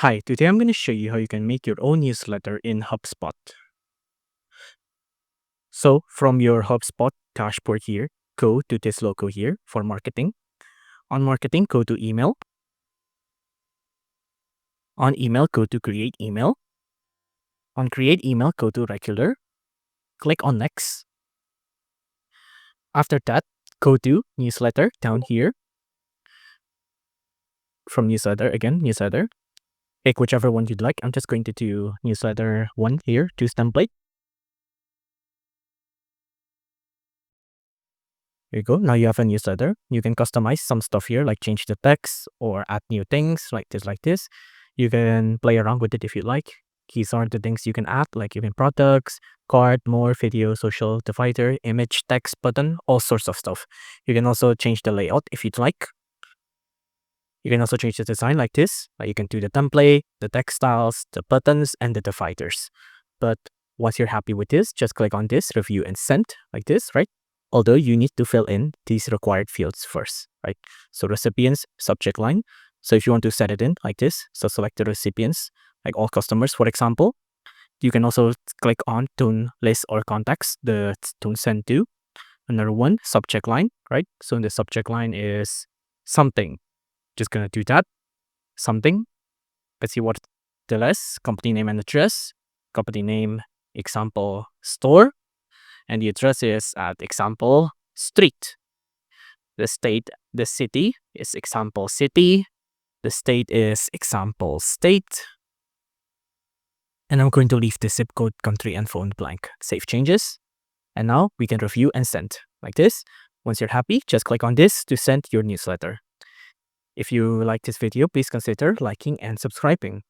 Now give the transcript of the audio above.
Hi, today I'm going to show you how you can make your own newsletter in HubSpot. So from your HubSpot dashboard here, go to this logo here for marketing. On marketing, go to email. On email, go to create email. On create email, go to regular. Click on next. After that, go to newsletter down here. From newsletter, again, newsletter. Pick whichever one you'd like. I'm just going to do newsletter 1 here, choose template. Here you go. Now you have a newsletter. You can customize some stuff here, like change the text or add new things like this. You can play around with it if you like. These are the things you can add, like even products, card, more, video, social, divider, image, text, button, all sorts of stuff. You can also change the layout if you'd like. You can also change the design like this. Like you can do the template, the text styles, the buttons, and the dividers. But once you're happy with this, just click on this, review and send like this, right? Although you need to fill in these required fields first, right? So recipients, subject line. So if you want to set it in like this, so select the recipients, like all customers, for example. You can also click on tone list or contacts, the tone send to. Another one, subject line, right? So the subject line is something. Just gonna do that, something. Let's see what the list, company name and address, company name, example store, and the address is at example street. The state, the city is example city. The state is example state. And I'm going to leave the zip code, country, and phone blank. Save changes. And now we can review and send like this. Once you're happy, just click on this to send your newsletter. If you like this video, please consider liking and subscribing.